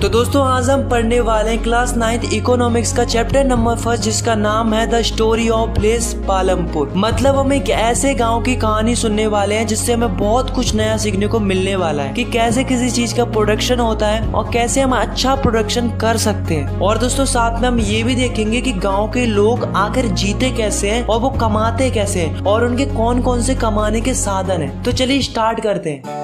तो दोस्तों आज हम पढ़ने वाले हैं क्लास 9th इकोनॉमिक्स का चैप्टर नंबर 1 जिसका नाम है the story of place Palampur. मतलब हम एक ऐसे गांव की कहानी सुनने वाले हैं जिससे हमें बहुत कुछ नया सीखने को मिलने वाला है कि कैसे किसी चीज का प्रोडक्शन होता है और कैसे हम अच्छा प्रोडक्शन कर सकते हैं। और दोस्तों साथ में हम ये भी देखेंगे कि गाँव के लोग आखिर जीते कैसे हैं और वो कमाते कैसे हैं और उनके कौन कौन से कमाने के साधन है। तो चलिए स्टार्ट करते हैं।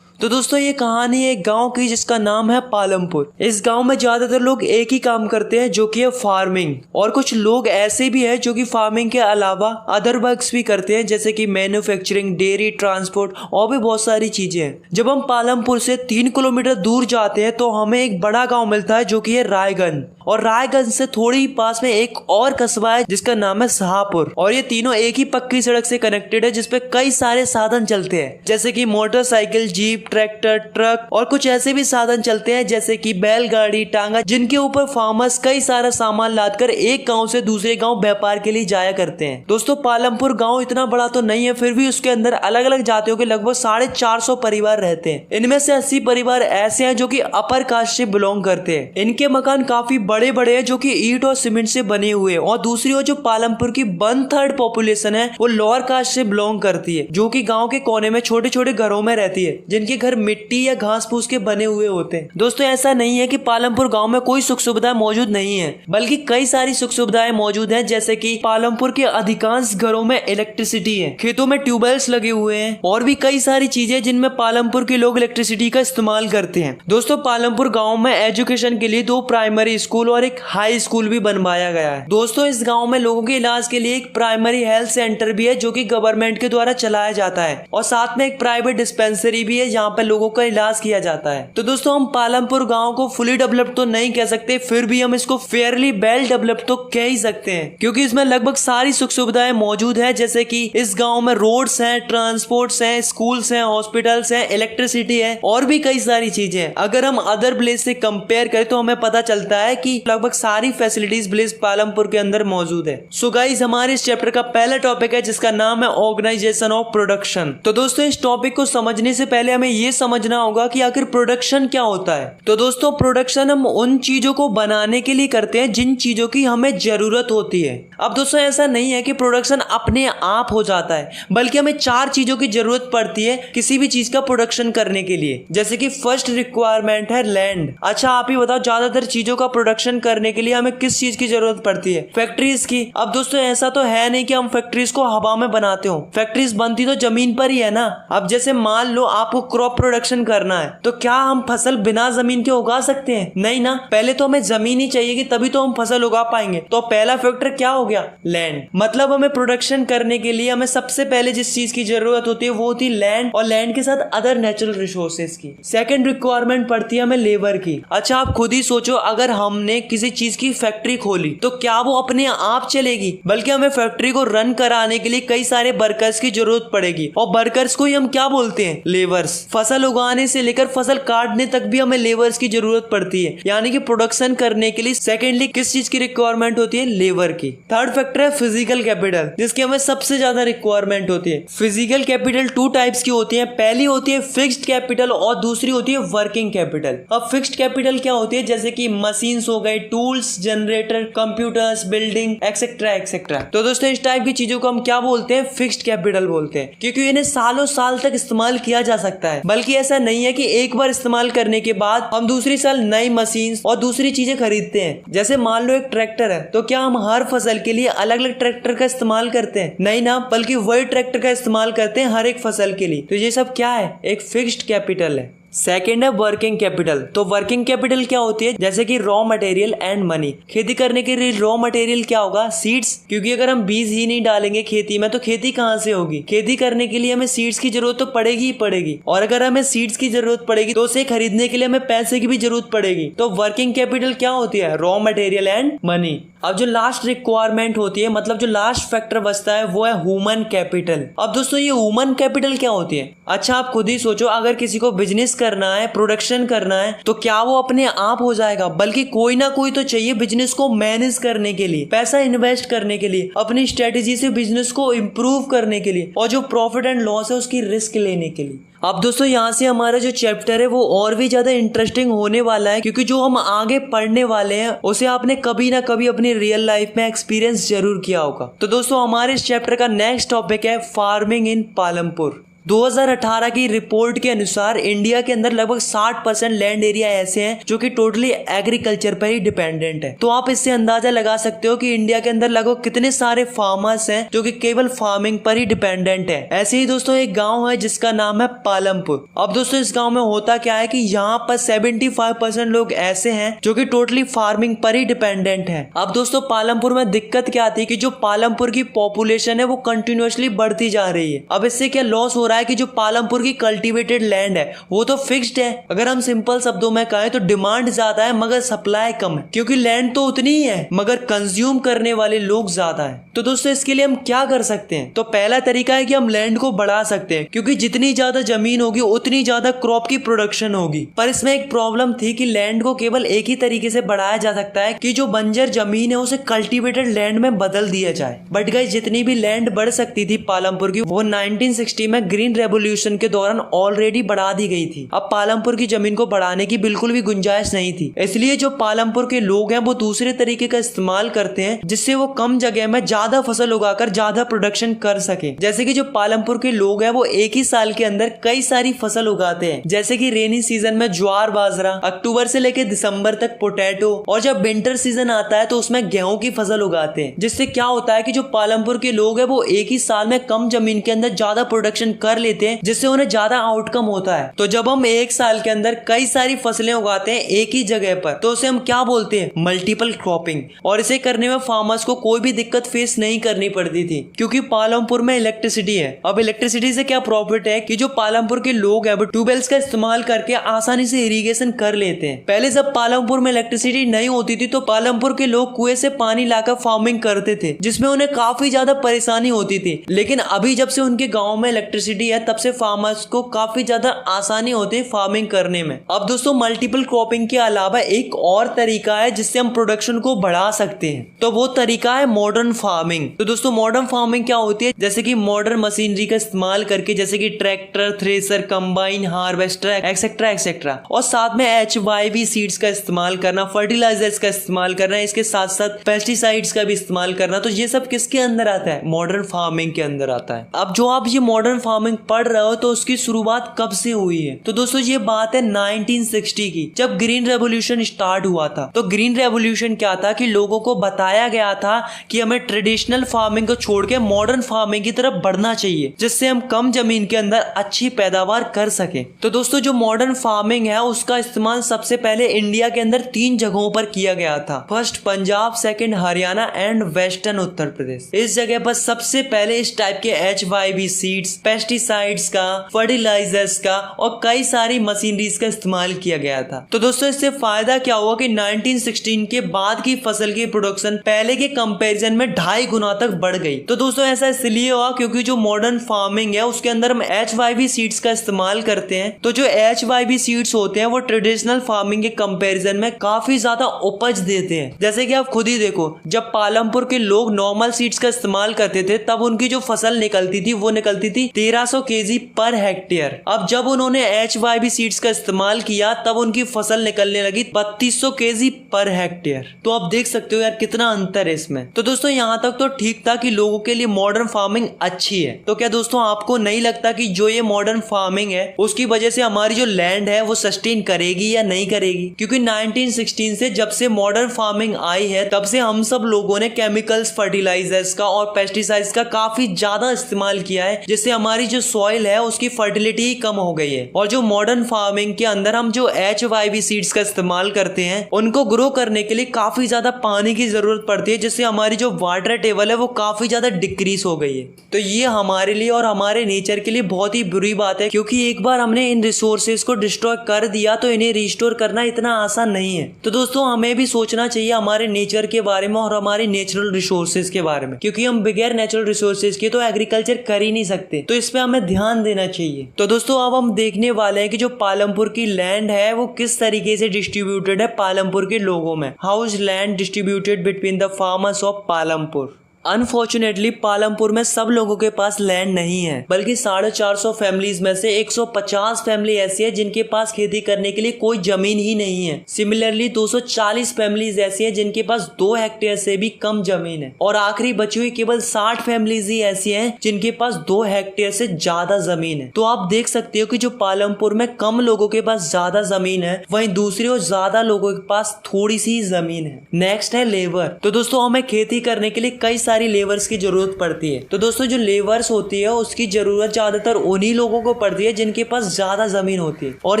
तो दोस्तों ये कहानी है एक गांव की जिसका नाम है पालमपुर। इस गांव में ज्यादातर लोग एक ही काम करते हैं जो कि है फार्मिंग, और कुछ लोग ऐसे भी हैं जो कि फार्मिंग के अलावा अदर वर्क्स भी करते हैं जैसे कि मैन्युफैक्चरिंग, डेयरी, ट्रांसपोर्ट और भी बहुत सारी चीजें हैं। जब हम पालमपुर से 3 किलोमीटर दूर जाते हैं तो हमें एक बड़ा गाँव मिलता है जो कि है रायगंज, और रायगंज से थोड़ी ही पास में एक और कस्बा है जिसका नाम है शाहपुर। और ये तीनों एक ही पक्की सड़क से कनेक्टेड है जिसपे कई सारे साधन चलते हैं जैसे कि मोटरसाइकिल, जीप, ट्रैक्टर, ट्रक और कुछ ऐसे भी साधन चलते हैं जैसे कि बैलगाड़ी, टांगा, जिनके ऊपर फार्मर्स कई सारा सामान लादकर एक गांव से दूसरे गांव व्यापार के लिए जाया करते हैं। दोस्तों पालमपुर गांव इतना बड़ा तो नहीं है, फिर भी उसके अंदर अलग अलग जातियों के लगभग 450 परिवार रहते हैं। इनमें से 80 परिवार ऐसे हैं जो कि अपर कास्ट से बिलोंग करते हैं। इनके मकान काफी बड़े बड़े हैं जो कि ईंट और सीमेंट से बने हुए हैं। और दूसरी ओर जो पालमपुर की 1/3 पॉपुलेशन है वो लोअर कास्ट से बिलोंग करती है जो कि गांव के कोने में छोटे छोटे घरों में रहती है जिनके घर मिट्टी या घास फूस के बने हुए होते हैं। दोस्तों ऐसा नहीं है कि पालमपुर गांव में कोई सुख सुविधा मौजूद नहीं है, बल्कि कई सारी सुख सुविधाएं मौजूद हैं जैसे कि पालमपुर के अधिकांश घरों में इलेक्ट्रिसिटी है, खेतों में ट्यूबवेल्स लगे हुए हैं और भी कई सारी चीजें जिनमें पालमपुर के लोग इलेक्ट्रिसिटी का इस्तेमाल करते हैं। दोस्तों पालमपुर गाँव में एजुकेशन के लिए 2 प्राइमरी स्कूल और एक हाई स्कूल भी बनवाया गया है। दोस्तों इस गाँव में लोगों के इलाज के लिए एक प्राइमरी हेल्थ सेंटर भी है जो कि गवर्नमेंट के द्वारा चलाया जाता है, और साथ में एक प्राइवेट डिस्पेंसरी भी है जहाँ पे लोगों का इलाज किया जाता है। तो दोस्तों हम पालमपुर गांव को फुली डेवलप तो नहीं कह सकते, फिर भी हम इसको फेयरली वेल डेवलप तो कह ही सकते हैं क्योंकि इसमें लगभग सारी सुख सुविधाएं मौजूद है जैसे कि इस गांव में रोड्स हैं, ट्रांसपोर्ट्स हैं, स्कूल्स हैं, हॉस्पिटल्स हैं, इलेक्ट्रिसिटी है और भी कई सारी चीजें हैं। अगर हम अदर प्लेस से कंपेयर करें तो हमें पता चलता है कि लगभग सारी फैसिलिटीज प्लेस पालमपुर के अंदर मौजूद है। सो गाइस हमारे इस चैप्टर का पहला टॉपिक है जिसका नाम है ऑर्गेनाइजेशन ऑफ प्रोडक्शन। तो दोस्तों इस टॉपिक को समझने से पहले हमें ये समझना होगा कि आखिर प्रोडक्शन क्या होता है। तो दोस्तों प्रोडक्शन हम उन चीजों को बनाने के लिए करते हैं जिन चीजों की हमें जरूरत होती है। अब दोस्तों ऐसा नहीं है कि प्रोडक्शन अपने आप हो जाता है, बल्कि हमें 4 चीजों की जरूरत पड़ती है किसी भी चीज का प्रोडक्शन करने के लिए। जैसे कि फर्स्ट रिक्वायरमेंट है लैंड। अच्छा आप ही बताओ ज्यादातर चीजों का प्रोडक्शन करने के लिए हमें किस चीज की जरूरत पड़ती है? फैक्ट्रीज की। अब दोस्तों ऐसा तो है नहीं कि हम फैक्ट्रीज को हवा में बनाते हो, फैक्ट्रीज बनती तो जमीन पर ही है ना। अब जैसे मान लो आपको क्रॉप प्रोडक्शन करना है तो क्या हम फसल बिना जमीन के उगा सकते हैं? नहीं ना, पहले तो हमें जमीन ही चाहिए कि तभी तो हम फसल उगा पाएंगे। तो पहला फैक्टर क्या हो गया? लैंड। मतलब हमें प्रोडक्शन करने के लिए हमें सबसे पहले जिस चीज की जरूरत होती है वो होती है लैंड, और लैंड के साथ अदर नेचुरल रिसोर्सेज की। सेकंड रिक्वायरमेंट पड़ती है हमें लेबर की। अच्छा आप खुद ही सोचो, अगर हमने किसी चीज की फैक्ट्री खोली तो क्या वो अपने आप चलेगी? बल्कि हमें फैक्ट्री को रन कराने के लिए कई सारे वर्कर्स की जरूरत पड़ेगी, और वर्कर्स को ही हम क्या बोलते हैं? लेबर्स। फसल उगाने से लेकर फसल काटने तक भी हमें लेबर्स की जरूरत पड़ती है। यानी कि प्रोडक्शन करने के लिए सेकेंडली किस चीज की रिक्वायरमेंट होती है? लेबर की। थर्ड फैक्टर है फिजिकल कैपिटल, जिसकी हमें सबसे ज्यादा रिक्वायरमेंट होती है। फिजिकल कैपिटल 2 टाइप्स की होती है। पहली होती है फिक्स्ड कैपिटल और दूसरी होती है वर्किंग कैपिटल। अब फिक्स्ड कैपिटल क्या होती है? जैसे कि मशीन्स हो गए, tools, generator, computers, building etcetera etcetera. तो दोस्तों इस टाइप की चीजों को हम क्या बोलते हैं? फिक्स्ड कैपिटल बोलते हैं, क्योंकि इन्हें सालों साल तक इस्तेमाल किया जा सकता है। बल्कि ऐसा नहीं है कि एक बार इस्तेमाल करने के बाद हम दूसरी साल नई मशीन और दूसरी चीजें खरीदते हैं। जैसे मान लो एक ट्रैक्टर है तो क्या हम हर फसल के लिए अलग अलग ट्रैक्टर का इस्तेमाल करते हैं? नहीं ना, बल्कि वही ट्रैक्टर का इस्तेमाल करते हैं हर एक फसल के लिए। तो ये सब क्या है? एक फिक्स्ड कैपिटल है। सेकेंड है वर्किंग कैपिटल। तो वर्किंग कैपिटल क्या होती है? जैसे कि रॉ मटेरियल एंड मनी। खेती करने के लिए रॉ मटेरियल क्या होगा? सीड्स, क्योंकि अगर हम बीज ही नहीं डालेंगे खेती में तो खेती कहाँ से होगी? खेती करने के लिए हमें सीड्स की जरूरत तो पड़ेगी ही पड़ेगी, और अगर हमें सीड्स की जरूरत पड़ेगी तो उसे खरीदने के लिए हमें पैसे की भी जरूरत पड़ेगी। तो वर्किंग कैपिटल क्या होती है? Raw material and money. अब जो लास्ट रिक्वायरमेंट होती है, मतलब जो लास्ट फैक्टर बचता है, वो है ह्यूमन कैपिटल। अब दोस्तों ये ह्यूमन कैपिटल क्या होती है? अच्छा आप खुद ही सोचो, अगर किसी को बिजनेस करना है, प्रोडक्शन करना है, तो क्या वो अपने आप हो जाएगा? बल्कि कोई ना कोई तो चाहिए बिजनेस को मैनेज करने के लिए, पैसा इन्वेस्ट करने के लिए, अपनी स्ट्रेटेजी से बिजनेस को इम्प्रूव करने के लिए, और जो प्रॉफिट एंड लॉस है उसकी रिस्क लेने के लिए। अब दोस्तों यहाँ से हमारा जो चैप्टर है वो और भी ज्यादा इंटरेस्टिंग होने वाला है, क्योंकि जो हम आगे पढ़ने वाले हैं उसे आपने कभी ना कभी अपनी रियल लाइफ में एक्सपीरियंस जरूर किया होगा। तो दोस्तों हमारे इस चैप्टर का नेक्स्ट टॉपिक है फार्मिंग इन पालमपुर। 2018 की रिपोर्ट के अनुसार इंडिया के अंदर लगभग 60% लैंड एरिया ऐसे हैं जो कि टोटली एग्रीकल्चर पर ही डिपेंडेंट है। तो आप इससे अंदाजा लगा सकते हो कि इंडिया के अंदर लगभग कितने सारे फार्मर्स हैं जो कि केवल फार्मिंग पर ही डिपेंडेंट है। ऐसे ही दोस्तों एक गांव है जिसका नाम है पालमपुर। अब दोस्तों इस गांव में होता क्या है कि यहाँ पर 75% लोग ऐसे हैं जो कि टोटली फार्मिंग पर ही डिपेंडेंट है। अब दोस्तों पालमपुर में दिक्कत क्या आती है कि जो पालमपुर की पॉपुलेशन है वो कंटिन्यूअसली बढ़ती जा रही है। अब इससे क्या लॉस हो रहा है कि जो पालमपुर की कल्टीवेटेड लैंड है वो तो फिक्स्ड है। अगर हम सिंपल शब्दों में कहें तो डिमांड ज्यादा है मगर सप्लाई कम है, क्योंकि लैंड तो उतनी ही है मगर कंज्यूम करने वाले लोग ज्यादा है। तो दोस्तों इसके लिए हम क्या कर सकते हैं? तो पहला तरीका है कि हम लैंड को बढ़ा सकते हैं, क्योंकि जितनी ज्यादा जमीन होगी उतनी ज्यादा क्रॉप की प्रोडक्शन होगी। पर इसमें एक प्रॉब्लम थी कि लैंड को केवल एक ही तरीके से बढ़ाया जा सकता है कि जो बंजर जमीन है उसे कल्टीवेटेड लैंड में बदल दिया जाए। बट गाइस जितनी भी लैंड बढ़ सकती थी पालमपुर की वो 1960 में ग्रीन रेवोल्यूशन के दौरान ऑलरेडी बढ़ा दी गई थी। अब पालमपुर की जमीन को बढ़ाने की बिल्कुल भी गुंजाइश नहीं थी। इसलिए जो पालमपुर के लोग हैं वो दूसरे तरीके का इस्तेमाल करते हैं जिससे वो कम जगह में ज्यादा फसल उगाकर ज्यादा प्रोडक्शन कर सके। जैसे कि जो पालमपुर के लोग हैं वो एक ही साल के अंदर कई सारी फसल उगाते हैं, जैसे कि रेनी सीजन में ज्वार बाजरा, अक्टूबर से लेकर दिसंबर तक पोटैटो, और जब विंटर सीजन आता है तो उसमें गेहूं की फसल उगाते हैं। जिससे क्या होता है कि जो पालमपुर के लोग हैं वो एक ही साल में कम जमीन के अंदर ज्यादा प्रोडक्शन कर लेते हैं, जिससे उन्हें ज्यादा आउटकम होता है। तो जब हम एक साल के अंदर कई सारी फसलें उगाते हैं एक ही जगह पर तो उसे हम क्या बोलते हैं? Multiple cropping. और इसे करने में फार्मर्स को कोई भी दिक्कत फेस नहीं करनी पड़ती थी, क्योंकि पालमपुर में इलेक्ट्रिसिटी है। अब इलेक्ट्रिसिटी से क्या प्रॉफिट है कि जो पालमपुर के लोग हैं वो ट्यूबवेल्स का इस्तेमाल करके आसानी से इरिगेशन कर लेते हैं। पहले जब पालमपुर में इलेक्ट्रिसिटी नहीं होती थी तो पालमपुर के लोग कुएं से पानी लाकर फार्मिंग करते थे, जिसमें उन्हें काफी ज्यादा परेशानी होती थी। लेकिन अभी जब से उनके गाँव में इलेक्ट्रिसिटी है तब से फार्मर्स को काफी ज्यादा आसानी होती है फार्मिंग करने में। अब दोस्तों मल्टीपल क्रॉपिंग के अलावा एक और तरीका है जिससे हम प्रोडक्शन को बढ़ा सकते हैं, तो वो तरीका है मॉडर्न फार्मिंग। तो दोस्तों मॉडर्न फार्मिंग क्या होती है? जैसे कि मॉडर्न मशीनरी का इस्तेमाल करके, जैसे कि tractor, thresher, combine, harvester etcetera etcetera, और साथ में HYV सीड्स का इस्तेमाल करना, फर्टिलाइजर्स का इस्तेमाल करना, इसके साथ साथ पेस्टिसाइड्स का भी इस्तेमाल करना। तो ये सब किसके अंदर आता है? मॉडर्न फार्मिंग के अंदर आता है। अब जो आप ये मॉडर्न फार्मिंग पढ़ रहे हो तो उसकी शुरुआत कब से हुई है? तो दोस्तों ये बात है 1960 की, जब ग्रीन रेवोल्यूशन स्टार्ट हुआ था। तो ग्रीन रेवोल्यूशन क्या था कि लोगों को बताया गया था कि हमें ट्रेडिशनल फार्मिंग को छोड़ के मॉडर्न फार्मिंग की तरफ बढ़ना चाहिए, जिससे हम कम जमीन के अंदर अच्छी पैदावार कर सके। तो दोस्तों जो मॉडर्न फार्मिंग है उसका इस्तेमाल सबसे पहले इंडिया के अंदर 3 जगहों पर किया गया था। First Punjab, second Haryana and western Uttar Pradesh. इस जगह पर सबसे पहले इस टाइप के HYV सीड्स, पेस्टिसाइड्स का, फर्टिलाइजर्स का और कई सारी मशीनरीज का इस्तेमाल किया गया था। तो दोस्तों इससे फायदा क्या हुआ कि 1916 के बाद की फसल की प्रोडक्शन पहले के कंपैरिजन में 2.5 गुना तक बढ़ गई। तो दोस्तों ऐसा इसलिए हुआ क्योंकि जो मॉडर्न फार्मिंग है उसके अंदर हम HYV सीड्स का इस्तेमाल करते हैं। तो जो HYV सीड्स होते हैं वो ट्रेडिशनल फार्मिंग के कंपैरिजन में काफी ज्यादा उपज देते हैं। जैसे कि आप खुद ही देखो, जब पालमपुर के लोग नॉर्मल सीड्स का इस्तेमाल करते थे तब उनकी जो फसल निकलती थी वो निकलती थी 1300 kg पर हेक्टेयर। अब जब उन्होंने HYV सीड्स का इस्तेमाल किया तब उनकी फसल निकलने लगी 3200 kg पर हेक्टेयर। तो आप देख सकते हो यार कितना अंतर है इसमें। तो दोस्तों यहाँ तक तो ठीक था कि लोगों के लिए मॉडर्न फार्मिंग अच्छी है। तो क्या दोस्तों आपको नहीं लगता कि जो ये मॉडर्न फार्मिंग है उसकी वजह से हमारी जो लैंड है वो सस्टेन करेगी या नहीं करेगी? क्योंकि 1916 से जब से मॉडर्न फार्मिंग आई है तब से हम सब लोगों ने केमिकल्स, फर्टिलाइजर्स का और पेस्टिसाइड्स का काफी ज्यादा इस्तेमाल किया है, जिससे हमारी जो सॉइल है उसकी फर्टिलिटी कम हो गई है। और जो मॉडर्न फार्मिंग के अंदर हम जो HYV सीड्स का इस्तेमाल करते हैं उनको ग्रो करने के लिए काफी ज्यादा पानी की जरूरत पड़ती है, जिससे हमारी जो वाटर टेबल है वो काफी ज्यादा डिक्रीज हो गई है। तो ये हमारे लिए और हमारे नेचर के लिए बहुत ही बुरी बात है, क्योंकि एक बार हमने इन रिसोर्सेज को डिस्ट्रॉय कर दिया तो इन्हें रिस्टोर करना इतना आसान नहीं है। तो दोस्तों हमें भी सोचना चाहिए हमारे नेचर के बारे में और हमारे नेचुरल रिसोर्सेज के बारे में, क्योंकि हम बगैर नेचुरल रिसोर्सेज के तो एग्रीकल्चर कर ही नहीं सकते। तो इस पे हमें ध्यान देना चाहिए। तो दोस्तों अब हम देखने वाले हैं कि जो पालमपुर की लैंड है वो किस तरीके से डिस्ट्रीब्यूटेड है पालमपुर के लोगों में। How is land distributed between the farmers of Palampur. Unfortunately Palampur में सब लोगों के पास लैंड नहीं है, बल्कि 450 फैमिलीज में से 150 फैमिली ऐसी है जिनके पास खेती करने के लिए कोई जमीन ही नहीं है। सिमिलरली 240 फैमिलीज ऐसी है जिनके पास 2 हेक्टेयर से भी कम जमीन है, और आखिरी बची हुई केवल 60 फैमिलीज ही ऐसी हैं जिनके पास 2 हेक्टेयर से ज्यादा जमीन है। तो आप देख सकते हो कि जो पालमपुर में कम लोगों के पास ज्यादा जमीन है, वहीं दूसरी ओर ज्यादा लोगों के पास थोड़ी सी जमीन है। नेक्स्ट है लेबर। तो दोस्तों हमें खेती करने के लिए कई सारी लेबर्स की जरूरत पड़ती है। तो दोस्तों जो लेबर्स होती है उसकी जरूरत ज्यादातर उन्हीं लोगों को पड़ती है जिनके पास ज्यादा जमीन होती है, और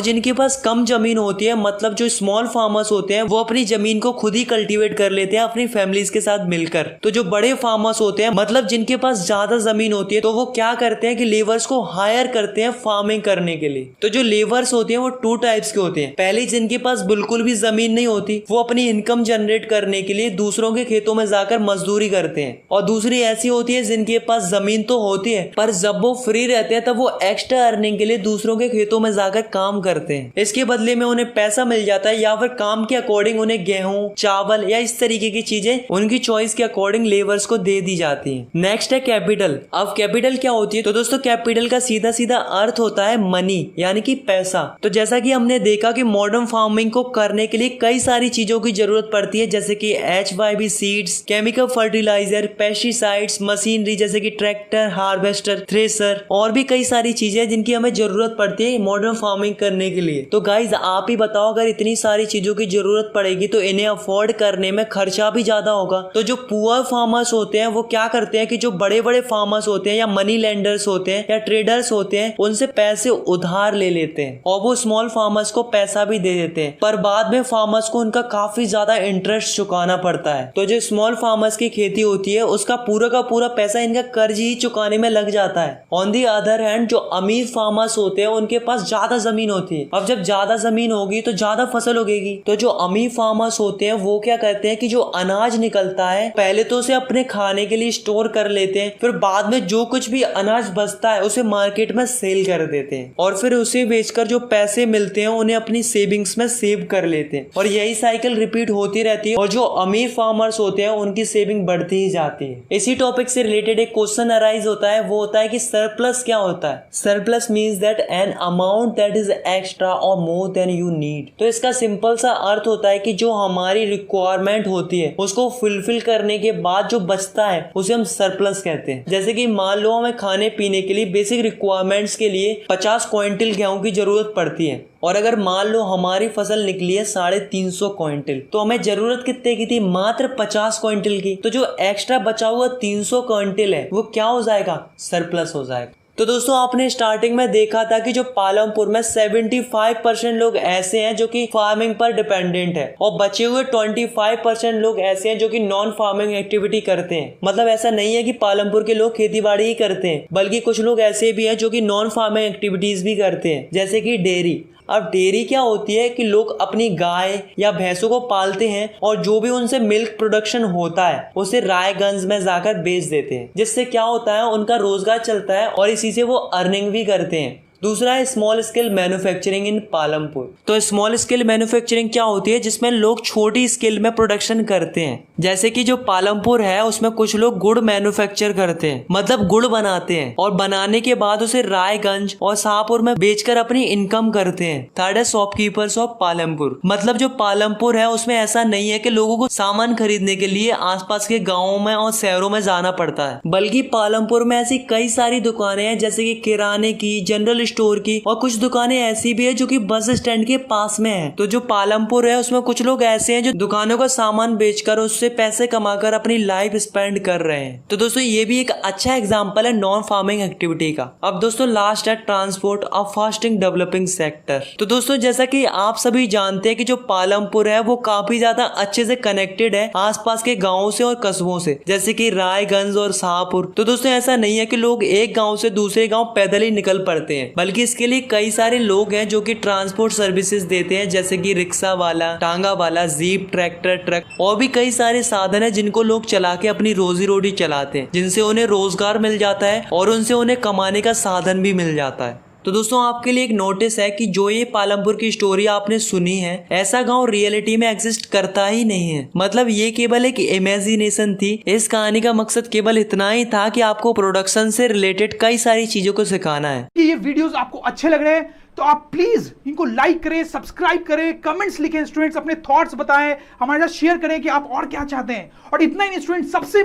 जिनके पास कम जमीन होती है, मतलब जो स्मॉल फार्मर्स होते हैं वो अपनी जमीन को खुद ही कल्टीवेट कर लेते हैं अपनी फैमिलीज के साथ मिलकर। तो जो बड़े फार्मर्स होते हैं, मतलब जिनके पास ज्यादा जमीन होती है, तो वो क्या करते हैं कि लेबर्स को हायर करते हैं फार्मिंग करने के लिए। तो जो लेबर्स होते हैं वो 2 टाइप्स के होते हैं। पहले जिनके पास बिल्कुल भी जमीन नहीं होती, वो अपनी इनकम जनरेट करने के लिए दूसरों के खेतों में जाकर मजदूरी करते हैं, और दूसरी ऐसी होती है जिनके पास जमीन तो होती है पर जब वो फ्री रहते हैं तब वो एक्स्ट्रा अर्निंग के लिए दूसरों के खेतों में जाकर काम करते हैं। इसके बदले में उन्हें पैसा मिल जाता है, या फिर काम के अकॉर्डिंग उन्हें गेहूं, चावल या इस तरीके की चीजें उनकी चॉइस के अकॉर्डिंग लेबर्स को दे दी जाती है। नेक्स्ट है कैपिटल। अब कैपिटल क्या होती है? तो दोस्तों कैपिटल का सीधा सीधा अर्थ होता है मनी, यानी कि पैसा। तो जैसा कि हमने देखा कि मॉडर्न फार्मिंग को करने के लिए कई सारी चीजों की जरूरत पड़ती है, जैसे कि HYB seeds, chemical fertiliser, pesticides, machinery जैसे कि ट्रैक्टर, हार्वेस्टर, थ्रेसर, और भी कई सारी चीजें जिनकी हमें जरूरत पड़ती है मॉडर्न फार्मिंग करने के लिए। तो गाइज आप ही बताओ, अगर इतनी सारी चीजों की जरूरत पड़ेगी तो इन्हें अफोर्ड करने में खर्चा भी ज्यादा होगा। तो जो पुअर फार्मर्स होते हैं वो क्या करते हैं कि जो बड़े बड़े फार्मर्स होते हैं या मनी लेंडर्स होते हैं या ट्रेडर्स होते हैं, उनसे पैसे उधार ले लेते हैं और वो स्मॉल फार्मर्स को पैसा भी दे देते हैं, पर बाद में फार्मर्स को उनका काफी ज्यादा इंटरेस्ट चुकाना पड़ता है। तो जो स्मॉल फार्मर्स की खेती होती है उसका पूरा का पूरा पैसा इनका कर्ज ही चुकाने में लग जाता है। ऑन दी अदर हैंड जो अमीर फार्मर्स होते हैं उनके पास ज्यादा जमीन होती है। अब जब ज्यादा जमीन होगी तो ज्यादा फसल उगेगी। तो जो अमीर फार्मर्स होते हैं वो क्या करते हैं कि जो अनाज निकलता है पहले तो उसे अपने खाने के लिए स्टोर कर लेते हैं, फिर बाद में जो कुछ भी अनाज बचता है उसे मार्केट में सेल कर देते हैं, और फिर उसे बेचकर जो पैसे मिलते हैं उन्हें अपनी सेविंग्स में सेव कर लेते हैं, और यही साइकिल रिपीट होती रहती है। और जो अमीर फार्मर्स होते हैं उनकी सेविंग बढ़ती ही जाती है। इसी टॉपिक से रिलेटेड एक क्वेश्चन अराइज होता है, वो होता है कि सरप्लस क्या होता है? Surplus means that an amount that is extra और मोर देन यू नीड। तो इसका सिंपल सा अर्थ होता है कि जो हमारी रिक्वायरमेंट होती है उसको फुलफिल करने के बाद जो बचता है उसे हम सरप्लस कहते हैं। जैसे कि मान लो हमें खाने पीने के लिए बेसिक रिक्वायरमेंट्स के लिए 50 क्विंटल गेहूं की जरूरत पड़ती है, और अगर मान लो हमारी फसल निकली है 350 क्विंटल, तो हमें जरूरत कितने की थी? मात्र 50 क्विंटल की। तो जो एक्स्ट्रा बचा हुआ 300 क्विंटल है वो क्या हो जाएगा? सरप्लस हो जाएगा। तो दोस्तों आपने स्टार्टिंग में देखा था कि जो पालमपुर में 75% लोग ऐसे हैं जो कि फार्मिंग पर डिपेंडेंट है, और बचे हुए 25% लोग ऐसे हैं जो कि नॉन फार्मिंग एक्टिविटी करते हैं। मतलब ऐसा नहीं है कि पालमपुर के लोग खेती बाड़ी ही करते हैं, बल्कि कुछ लोग ऐसे भी हैं जो कि नॉन फार्मिंग एक्टिविटीज भी करते हैं, जैसे कि डेयरी। अब डेयरी क्या होती है कि लोग अपनी गाय या भैंसों को पालते हैं और जो भी उनसे मिल्क प्रोडक्शन होता है उसे रायगंज में जाकर बेच देते हैं, जिससे क्या होता है उनका रोजगार चलता है और इसी से वो अर्निंग भी करते हैं। दूसरा है स्मॉल स्केल मैन्युफैक्चरिंग इन पालमपुर। तो स्मॉल स्केल मैन्युफैक्चरिंग क्या होती है? जिसमें लोग छोटी स्केल में प्रोडक्शन करते हैं। जैसे कि जो पालमपुर है उसमें कुछ लोग गुड़ मैन्युफैक्चर करते हैं, मतलब गुड़ बनाते हैं, और बनाने के बाद उसे रायगंज और शाहपुर में बेचकर अपनी इनकम करते हैं। थर्ड है शॉपकीपर्स ऑफ पालमपुर। मतलब जो पालमपुर है उसमें ऐसा नहीं है कि लोगों को सामान खरीदने के लिए आसपास के गाँवों में और शहरों में जाना पड़ता है, बल्कि पालमपुर में ऐसी कई सारी दुकानें हैं, जैसे कि किराने की, जनरल स्टोर की, और कुछ दुकानें ऐसी भी है जो कि बस स्टैंड के पास में है। तो जो पालमपुर है उसमें कुछ लोग ऐसे हैं जो दुकानों का सामान बेचकर उससे पैसे कमाकर अपनी लाइफ स्पेंड कर रहे हैं। तो दोस्तों ये भी एक अच्छा एग्जांपल है नॉन फार्मिंग एक्टिविटी का। अब दोस्तों लास्ट है transport of fasting developing sector. तो दोस्तों जैसा कि आप सभी जानते हैं कि जो पालमपुर है वो काफी ज्यादा अच्छे से कनेक्टेड है आसपास के गाँव से और कस्बों से, जैसे कि रायगंज और शाहपुर। तो दोस्तों ऐसा नहीं है कि लोग एक गाँव से दूसरे गाँव पैदल ही निकल पड़ते हैं, बल्कि इसके लिए कई सारे लोग हैं जो कि ट्रांसपोर्ट सर्विसेज देते हैं, जैसे कि रिक्शा वाला, टांगा वाला, जीप, ट्रैक्टर, ट्रक और भी कई सारे साधन है जिनको लोग चला के अपनी रोजी रोटी चलाते हैं, जिनसे उन्हें रोजगार मिल जाता है और उनसे उन्हें कमाने का साधन भी मिल जाता है। तो दोस्तों आपके लिए एक नोटिस है कि जो ये पालमपुर की स्टोरी आपने सुनी है, ऐसा गांव रियलिटी में एग्जिस्ट करता ही नहीं है। मतलब ये केवल एक इमेजिनेशन थी। इस कहानी का मकसद केवल इतना ही था कि आपको प्रोडक्शन से रिलेटेड कई सारी चीजों को सिखाना है। ये वीडियोस आपको अच्छे लग रहे हैं तो आप प्लीज इनको लाइक करें, सब्सक्राइब करें, कमेंट्स लिखें, स्टूडेंट्स अपने थॉट्स बताएं, हमारे साथ शेयर करें कि आप और क्या चाहते हैं। और इतना ही नहीं स्टूडेंट, सबसे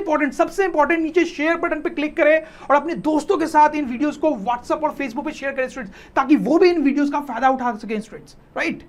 इंपॉर्टेंट नीचे शेयर बटन पे क्लिक करें और अपने दोस्तों के साथ इन वीडियोस को व्हाट्सएप और फेसबुक पे शेयर करें स्टूडेंट्स, ताकि वो भी इन वीडियोस का फायदा उठा सकें स्टूडेंट्स, राइट।